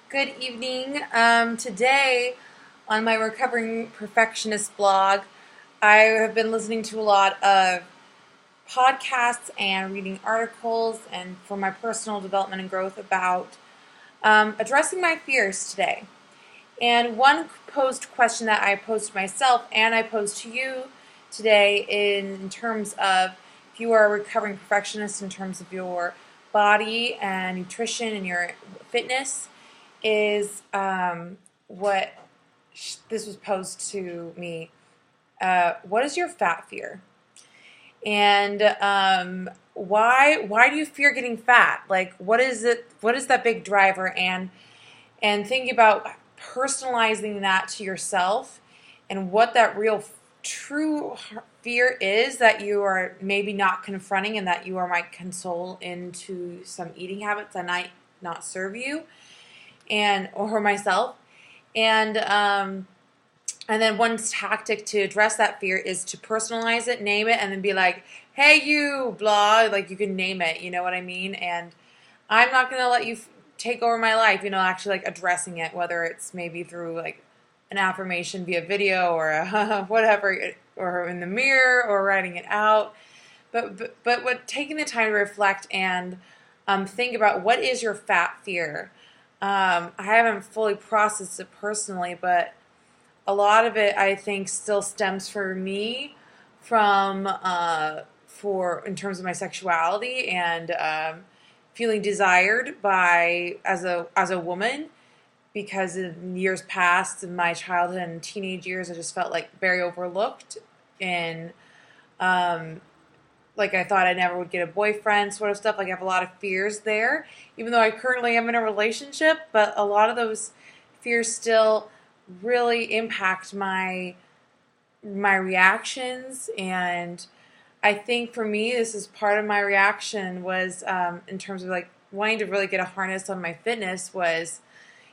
Good evening. Today, on my Recovering Perfectionist blog, I have been listening to a lot of podcasts and reading articles and for my personal development and growth about addressing my fears today. And one posed question that I posed to myself and I posed to you today in terms of if you are a recovering perfectionist in terms of your body and nutrition and your fitness is what this was posed to me. What is your fat fear? And why do you fear getting fat? Like, what is it? What is that big driver? And thinking about personalizing that to yourself and what that real true fear is that you are maybe not confronting and that you are might console into some eating habits that might not serve you and or myself. And then one tactic to address that fear is to personalize it, name it, and then be like, hey, you, blah, like you can name it, you know what I mean? And I'm not going to let you take over my life, actually like addressing it, whether it's maybe through like an affirmation via video or whatever, or in the mirror or writing it out. But what taking the time to reflect and think about what is your fat fear. I haven't fully processed it personally, but a lot of it I think still stems for me from for in terms of my sexuality and feeling desired by as a woman because in years past in my childhood and teenage years I just felt like very overlooked and like I thought I never would get a boyfriend sort of stuff. Like I have a lot of fears there, even though I currently am in a relationship, but a lot of those fears still really impact my reactions. And I think for me, this is part of my reaction was in terms of like wanting to really get a harness on my fitness was,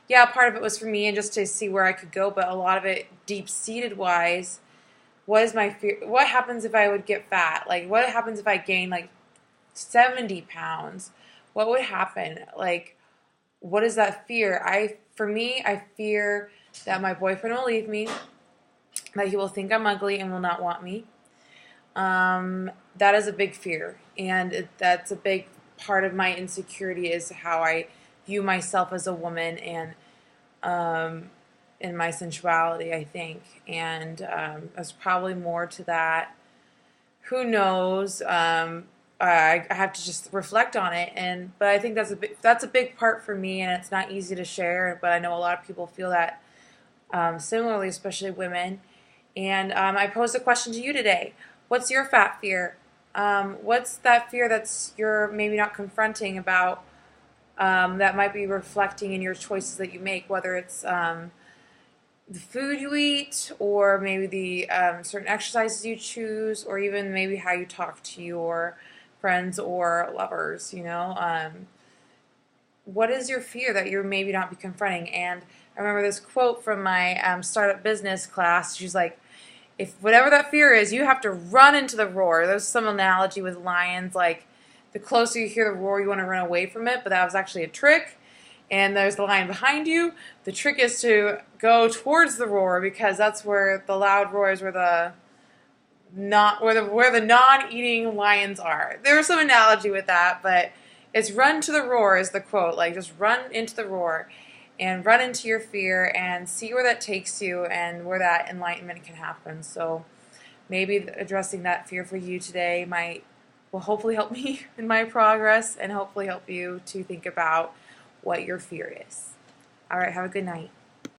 yeah, part of it was for me and just to see where I could go, but a lot of it deep-seated wise was my fear. What happens if I would get fat? Like, what happens if I gain like 70 pounds? What would happen? Like, what is that fear? For me, I fear that my boyfriend will leave me, that he will think I'm ugly and will not want me. That is a big fear, and that's a big part of my insecurity is how I view myself as a woman and in my sensuality, I think. And there's probably more to that. Who knows? I have to just reflect on it, but I think that's a big part for me, and it's not easy to share. But I know a lot of people feel that similarly, especially women. And I posed a question to you today. What's your fat fear? What's that fear that's you're maybe not confronting about that might be reflecting in your choices that you make, whether it's the food you eat, or maybe the certain exercises you choose, or even maybe how you talk to your friends or lovers, what is your fear that you're maybe not be confronting? And I remember this quote from my startup business class. She's like, if whatever that fear is, you have to run into the roar. There's some analogy with lions, like the closer you hear the roar, you want to run away from it, but that was actually a trick. And there's the lion behind you. The trick is to go towards the roar because that's where the loud roars, where the non-eating lions are. There's some analogy with that, but it's run to the roar is the quote. Like just run into the roar and run into your fear and see where that takes you and where that enlightenment can happen. So maybe addressing that fear for you today will hopefully help me in my progress and hopefully help you to think about what your fear is. All right, have a good night.